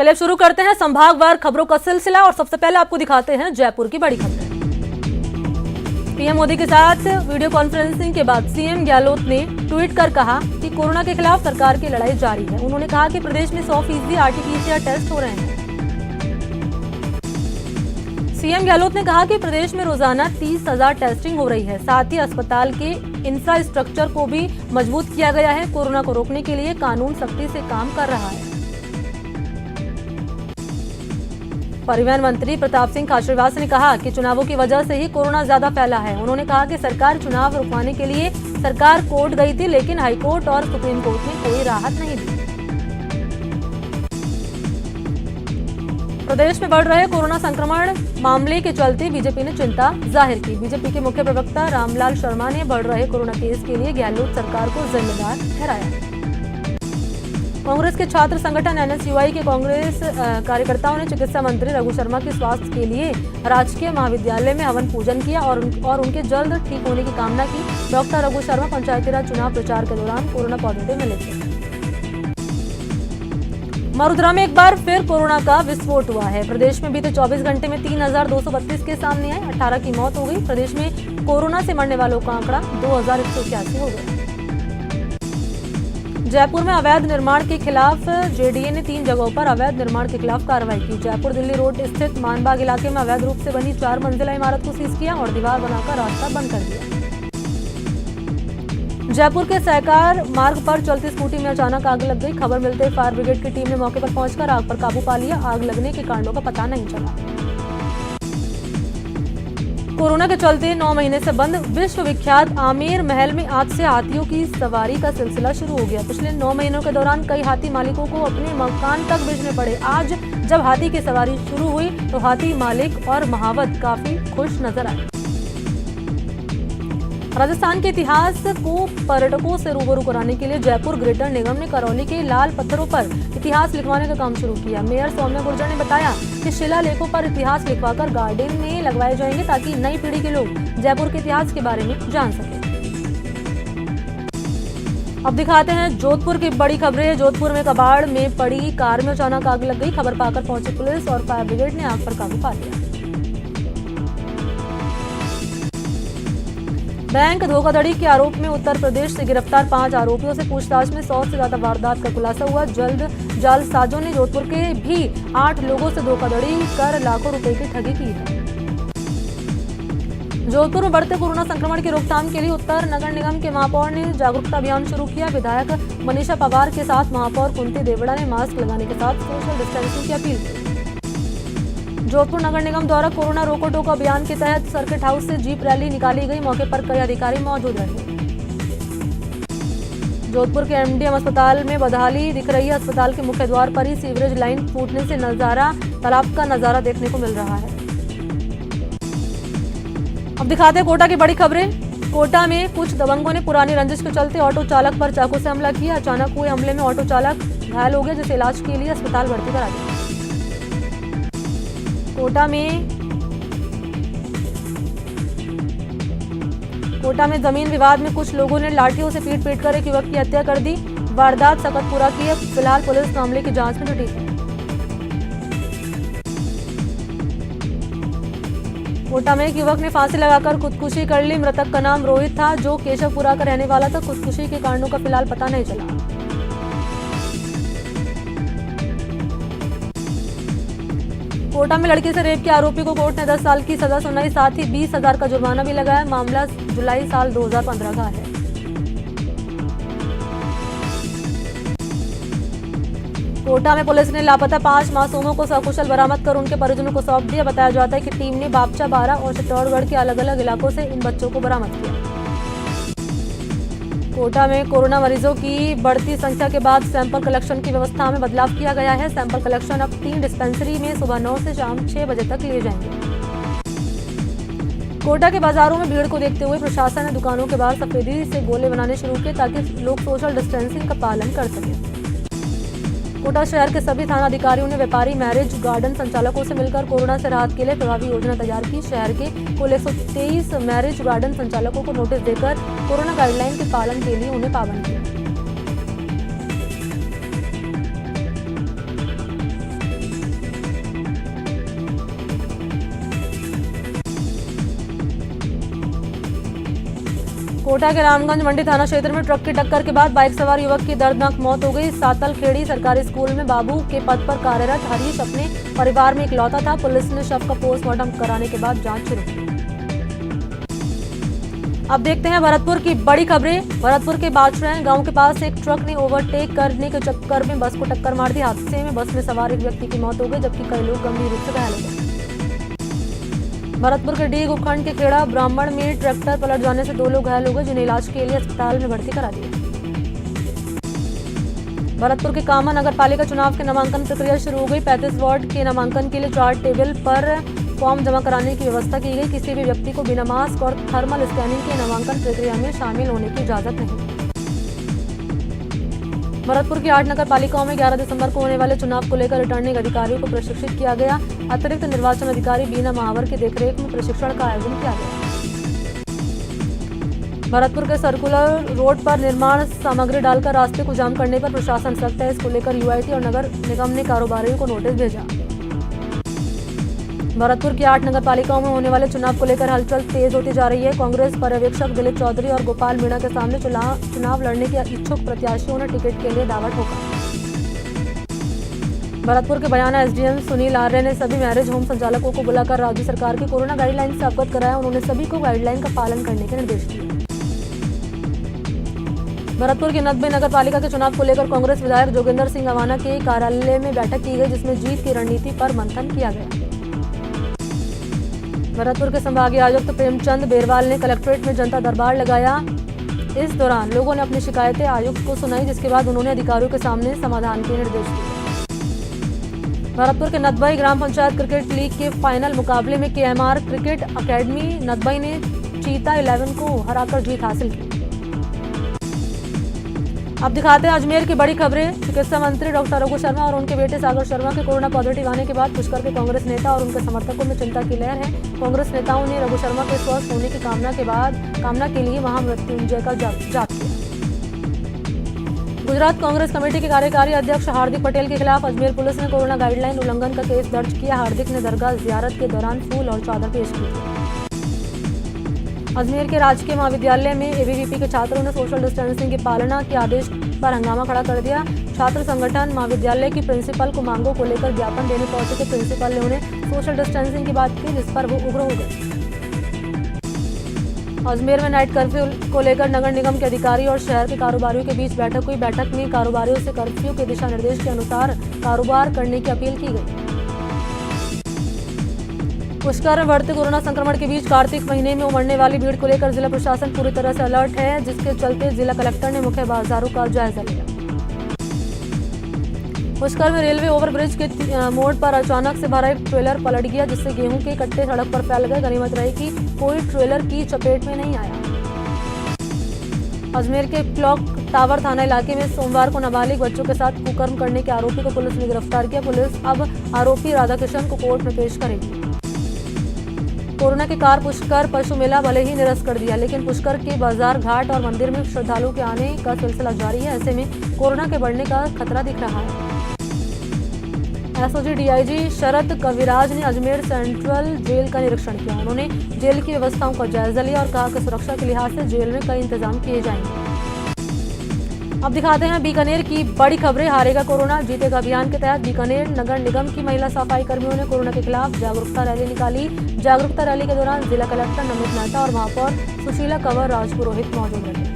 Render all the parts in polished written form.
चलिए शुरू करते हैं संभागवार खबरों का सिलसिला और सबसे पहले आपको दिखाते हैं जयपुर की बड़ी खबरें। पीएम मोदी के साथ वीडियो कॉन्फ्रेंसिंग के बाद सीएम गहलोत ने ट्वीट कर कहा कि कोरोना के खिलाफ सरकार की लड़ाई जारी है। उन्होंने कहा कि प्रदेश में 100% आरटीपीसीआर टेस्ट हो रहे हैं। सीएम गहलोत ने कहा कि प्रदेश में रोजाना 30,000 टेस्टिंग हो रही है। साथ ही अस्पताल के इंफ्रास्ट्रक्चर को भी मजबूत किया गया है। कोरोना को रोकने के लिए कानून सख्ती से काम कर रहा है। परिवहन मंत्री प्रताप सिंह खाचरियावास ने कहा कि चुनावों की वजह से ही कोरोना ज्यादा फैला है। उन्होंने कहा कि सरकार चुनाव रुकवाने के लिए सरकार कोर्ट गई थी, लेकिन हाईकोर्ट और सुप्रीम कोर्ट ने कोई राहत नहीं दी। प्रदेश में बढ़ रहे कोरोना संक्रमण मामले के चलते बीजेपी ने चिंता जाहिर की। बीजेपी के मुख्य प्रवक्ता रामलाल शर्मा ने बढ़ रहे कोरोना केस के लिए गहलोत सरकार को जिम्मेदार ठहराया। कांग्रेस के छात्र संगठन एनएसयूआई के कांग्रेस कार्यकर्ताओं ने चिकित्सा मंत्री रघु शर्मा के स्वास्थ्य के लिए राजकीय महाविद्यालय में हवन पूजन किया और उनके जल्द ठीक होने की कामना की। डॉक्टर रघु शर्मा पंचायती राज चुनाव प्रचार के दौरान कोरोना पॉजिटिव मिले थे। मरुधरा में एक बार फिर कोरोना का विस्फोट हुआ है। प्रदेश में बीते 24 घंटे में 3,232 केस सामने आए। 18 की मौत हो गई। प्रदेश में कोरोना से मरने वालों का आंकड़ा 2,181 हो गया। जयपुर में अवैध निर्माण के खिलाफ जेडीए ने 3 जगहों पर अवैध निर्माण के खिलाफ कार्रवाई की। जयपुर दिल्ली रोड स्थित मानबाग इलाके में अवैध रूप से बनी 4 मंजिला इमारत को सीज किया और दीवार बनाकर रास्ता बंद कर दिया। जयपुर के सहकार मार्ग पर चलती स्कूटी में अचानक आग लग गई। खबर मिलते ही फायर ब्रिगेड की टीम ने मौके पर पहुंचकर आग पर काबू पा लिया। आग लगने के कारणों का पता नहीं चला। कोरोना के चलते 9 महीने से बंद विश्व विख्यात आमेर महल में आज से हाथियों की सवारी का सिलसिला शुरू हो गया। पिछले 9 महीनों के दौरान कई हाथी मालिकों को अपने मकान तक बेचने पड़े। आज जब हाथी की सवारी शुरू हुई तो हाथी मालिक और महावत काफी खुश नजर आए। राजस्थान के इतिहास को पर्यटकों से रूबरू कराने के लिए जयपुर ग्रेटर निगम ने करौली के लाल पत्थरों पर इतिहास लिखवाने का काम शुरू किया। मेयर सौम्या गुर्जर ने बताया कि शिलालेखों पर इतिहास लिखवाकर गार्डन में लगवाए जाएंगे ताकि नई पीढ़ी के लोग जयपुर के इतिहास के बारे में जान सके। अब दिखाते हैं जोधपुर की बड़ी खबरें। जोधपुर में कबाड़ में पड़ी कार में अचानक आग लग गई। खबर पाकर पहुंची पुलिस और फायर ब्रिगेड ने आग पर काबू पा लिया। बैंक धोखाधड़ी के आरोप में उत्तर प्रदेश से गिरफ्तार 5 आरोपियों से पूछताछ में 100 से ज्यादा वारदात का खुलासा हुआ। जल्द जालसाजों ने जोधपुर के भी 8 लोगों से धोखाधड़ी कर लाखों रुपए की ठगी की है। जोधपुर में बढ़ते कोरोना संक्रमण की रोकथाम के लिए उत्तर नगर निगम के महापौर ने जागरूकता अभियान शुरू किया। विधायक मनीषा पवार के साथ महापौर कुंती देवड़ा ने मास्क लगाने के साथ सोशल डिस्टेंसिंग की अपील की। जोधपुर नगर निगम द्वारा कोरोना रोको टोको अभियान के तहत सर्किट हाउस से जीप रैली निकाली गई। मौके पर कई अधिकारी मौजूद रहे। जोधपुर के एमडीएम अस्पताल में बदहाली दिख रही है। अस्पताल के मुख्य द्वार पर ही सीवरेज लाइन फूटने से तालाब का नजारा देखने को मिल रहा है। अब दिखाते हैं कोटा की बड़ी खबरें। कोटा में कुछ दबंगों ने पुरानी रंजिश के चलते ऑटो चालक पर चाकू से हमला किया। अचानक हुए हमले में ऑटो चालक घायल हो गया, जिसे इलाज के लिए अस्पताल भर्ती करा दिया। कोटा में जमीन विवाद में कुछ लोगों ने लाठियों से पीट कर एक युवक की हत्या कर दी। वारदात सकतपुरा की है। फिलहाल पुलिस मामले की जांच में जुटी है। कोटा में एक युवक ने फांसी लगाकर खुदकुशी कर ली। मृतक का नाम रोहित था, जो केशवपुरा का रहने वाला था। खुदकुशी के कारणों का फिलहाल पता नहीं चला। कोटा में लड़की से रेप के आरोपी को कोर्ट ने 10 साल की सजा सुनाई। साथ ही 20,000 का जुर्माना भी लगाया। मामला जुलाई साल 2015 का है। कोटा में पुलिस ने लापता 5 मासूमों को सकुशल बरामद कर उनके परिजनों को सौंप दिया। बताया जाता है कि टीम ने बापचा, बारा और चित्तौड़गढ़ के अलग अलग इलाकों से इन बच्चों को बरामद किया। कोटा में कोरोना मरीजों की बढ़ती संख्या के बाद सैंपल कलेक्शन की व्यवस्था में बदलाव किया गया है। सैंपल कलेक्शन अब 3 डिस्पेंसरी में सुबह 9 से शाम 6 बजे तक लिए जाएंगे। कोटा के बाजारों में भीड़ को देखते हुए प्रशासन ने दुकानों के बाहर सफेदी से गोले बनाने शुरू किए ताकि लोग सोशल डिस्टेंसिंग का पालन कर सकें। कोटा शहर के सभी थाना अधिकारियों ने व्यापारी, मैरिज गार्डन संचालकों से मिलकर कोरोना से राहत के लिए प्रभावी योजना तैयार की। शहर के कुल 123 मैरिज गार्डन संचालकों को नोटिस देकर कोरोना गाइडलाइन के पालन के लिए उन्हें पाबंद किया। कोटा के रामगंज मंडी थाना क्षेत्र में ट्रक की टक्कर के बाद बाइक सवार युवक की दर्दनाक मौत हो गई। सातलखेड़ी सरकारी स्कूल में बाबू के पद पर कार्यरत हरीश अपने परिवार में इकलौता था। पुलिस ने शव का पोस्टमार्टम कराने के बाद जांच शुरू की। अब देखते हैं भरतपुर की बड़ी खबरें। भरतपुर के बाछड़ैन गांव के पास एक ट्रक ने ओवरटेक करने के चक्कर में बस को टक्कर मार दी। हादसे में बस में सवार एक व्यक्ति की मौत हो गई, जबकि कई लोग गंभीर रूप से घायल हो गए। भरतपुर के डी उपखंड के खेड़ा ब्राह्मण में ट्रैक्टर पलट जाने से 2 लोग घायल हो गए, जिन्हें इलाज के लिए अस्पताल में भर्ती करा दिया। भरतपुर के कामा नगर पालिका चुनाव के नामांकन प्रक्रिया शुरू हो गई। 35 वार्ड के नामांकन के लिए 4 टेबल पर फॉर्म जमा कराने की व्यवस्था की गई। किसी भी व्यक्ति को बिना मास्क और थर्मल स्कैनिंग के नामांकन प्रक्रिया में शामिल होने की इजाजत नहीं। भरतपुर की 8 नगर पालिकाओं में 11 दिसंबर को होने वाले चुनाव को लेकर रिटर्निंग अधिकारियों को प्रशिक्षित किया गया। अतिरिक्त निर्वाचन अधिकारी बीना महावर की देखरेख में प्रशिक्षण का आयोजन किया गया। भरतपुर के सर्कुलर रोड पर निर्माण सामग्री डालकर रास्ते को जाम करने पर प्रशासन सख्त है। इसको लेकर यूआईटी और नगर निगम ने कारोबारियों को नोटिस भेजा। भरतपुर की 8 नगर पालिकाओं में होने वाले चुनाव को लेकर हलचल तेज होती जा रही है। कांग्रेस पर्यवेक्षक दिलीप चौधरी और गोपाल मीणा के सामने चुनाव लड़ने के इच्छुक प्रत्याशियों ने टिकट के लिए दावा ठोका। भरतपुर के बयाना एसडीएम सुनील आर्य ने सभी मैरिज होम संचालकों को बुलाकर राज्य सरकार की कोरोना गाइडलाइन से अवगत कराया। उन्होंने सभी को गाइडलाइन का पालन करने के निर्देश दिए। भरतपुर की 90 नगर पालिका के चुनाव को लेकर कांग्रेस विधायक जोगिंदर सिंह अवाना के कार्यालय में बैठक की गई, जिसमें जीत की रणनीति पर मंथन किया गया। भरतपुर के संभागीय आयुक्त प्रेमचंद बेरवाल ने कलेक्ट्रेट में जनता दरबार लगाया। इस दौरान लोगों ने अपनी शिकायतें आयुक्त को सुनाई, जिसके बाद उन्होंने अधिकारियों के सामने समाधान के निर्देश दिए। भरतपुर के नदबई ग्राम पंचायत क्रिकेट लीग के फाइनल मुकाबले में केएमआर क्रिकेट अकेडमी नदबई ने चीता 11 को हराकर जीत हासिल की। अब दिखाते हैं अजमेर की बड़ी खबरें। चिकित्सा मंत्री डॉक्टर रघु शर्मा और उनके बेटे सागर शर्मा के कोरोना पॉजिटिव आने के बाद पुष्कर के कांग्रेस नेता और उनके समर्थकों में चिंता की लहर है। कांग्रेस नेताओं ने रघु शर्मा के स्वस्थ होने की कामना के लिए महामृत्युंजय का जाप किया। गुजरात कांग्रेस कमेटी के कार्यकारी अध्यक्ष हार्दिक पटेल के खिलाफ अजमेर पुलिस ने कोरोना गाइडलाइन उल्लंघन का केस दर्ज किया। हार्दिक ने दरगाह जियारत के दौरान फूल और चादर पेश की। अजमेर के राजकीय महाविद्यालय में एबीवीपी के छात्रों ने सोशल डिस्टेंसिंग की पालना के आदेश पर हंगामा खड़ा कर दिया। छात्र संगठन महाविद्यालय की प्रिंसिपल को मांगों को लेकर ज्ञापन देने पहुंचे थे। प्रिंसिपल ने उन्हें सोशल डिस्टेंसिंग की बात की, जिस पर वो उग्र हो गए। अजमेर में नाइट कर्फ्यू को लेकर नगर निगम के अधिकारी और शहर के कारोबारियों के बीच बैठक हुई। बैठक में कारोबारियों से कर्फ्यू के दिशा निर्देश के अनुसार कारोबार करने की अपील की गई। पुष्कर में बढ़ते कोरोना संक्रमण के बीच कार्तिक महीने में उमड़ने वाली भीड़ को लेकर जिला प्रशासन पूरी तरह से अलर्ट है, जिसके चलते जिला कलेक्टर ने मुख्य बाजारों का जायजा लिया। पुष्कर में रेलवे ओवरब्रिज के मोड़ पर अचानक से भरा एक ट्रेलर पलट गया, जिससे गेहूं के कट्टे सड़क पर फैल गए। गनीमत रही कि कोई ट्रेलर की चपेट में नहीं आया। अजमेर के क्लॉक टावर थाना इलाके में सोमवार को नाबालिग बच्चों के साथ कुकर्म करने के आरोपी को पुलिस ने गिरफ्तार किया। पुलिस अब आरोपी राधाकृष्ण को कोर्ट में पेश करेगी। कोरोना के कार पुष्कर पशु मेला भले ही निरस्त कर दिया, लेकिन पुष्कर के बाजार घाट और मंदिर में श्रद्धालुओं के आने का सिलसिला जारी है। ऐसे में कोरोना के बढ़ने का खतरा दिख रहा है। एसओजी डीआईजी शरद कविराज ने अजमेर सेंट्रल जेल का निरीक्षण किया। उन्होंने जेल की व्यवस्थाओं का जायजा लिया और कहा कि सुरक्षा के लिहाज से जेल में कई इंतजाम किए जाएंगे। अब दिखाते हैं बीकानेर की बड़ी खबरें। हारेगा कोरोना जीतेगा अभियान के तहत बीकानेर नगर निगम की महिला सफाई कर्मियों ने कोरोना के खिलाफ जागरूकता रैली निकाली। जागरूकता रैली के दौरान जिला कलेक्टर नमित मेहता और महापौर सुशीला कंवर राजपुरोहित मौजूद रहे।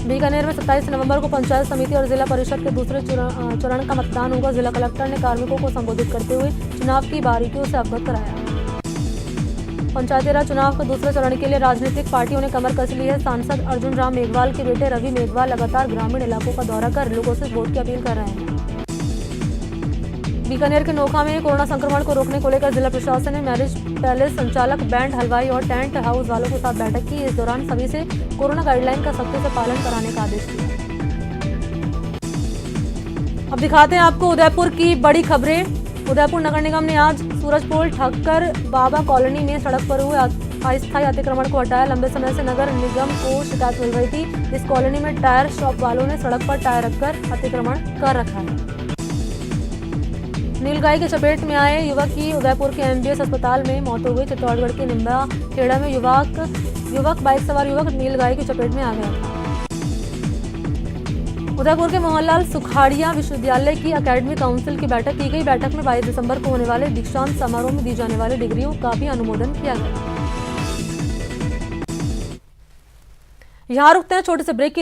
बीकानेर में 27 नवंबर को पंचायत समिति और जिला परिषद के दूसरे चरण का मतदान होगा। जिला कलेक्टर ने कार्मिकों को संबोधित करते हुए चुनाव की बारीकियों से अवगत कराया। पंचायती राज चुनाव के दूसरे चरण के लिए राजनीतिक पार्टियों ने कमर कस ली है। सांसद अर्जुन राम मेघवाल के बेटे रवि मेघवाल लगातार ग्रामीण इलाकों का दौरा कर लोगों से वोट की अपील कर रहे हैं। बीकानेर के नोखा में कोरोना संक्रमण को रोकने को लेकर जिला प्रशासन ने मैरिज पैलेस संचालक, बैंड हलवाई और टेंट हाउस वालों के साथ बैठक की। इस दौरान सभी से कोरोना गाइडलाइन का सख्ती से पालन कराने का आदेश दिया। अब दिखाते हैं आपको उदयपुर की बड़ी खबरें। उदयपुर नगर निगम ने आज सूरजपोल ठक्कर बाबा कॉलोनी में सड़क पर हुए अस्थायी अतिक्रमण को हटाया। लंबे समय से नगर निगम को शिकायत मिल रही थी। इस कॉलोनी में टायर शॉप वालों ने सड़क पर टायर रखकर अतिक्रमण कर रखा है। नीलगाय की चपेट में आए युवक की उदयपुर के एमबीएस अस्पताल में मौत हो गई। चित्तौड़गढ़ के निम्बा खेड़ा में युवक बाइक सवार युवक नीलगाय की चपेट में आ गया था। उदयपुर के मोहनलाल सुखाड़िया विश्वविद्यालय की एकेडमिक काउंसिल की बैठक की गई। बैठक में 22 दिसंबर को होने वाले दीक्षांत समारोह में दी जाने वाली डिग्रियों का भी अनुमोदन किया गया। यहाँ रुकते हैं छोटे से ब्रेक के लिए।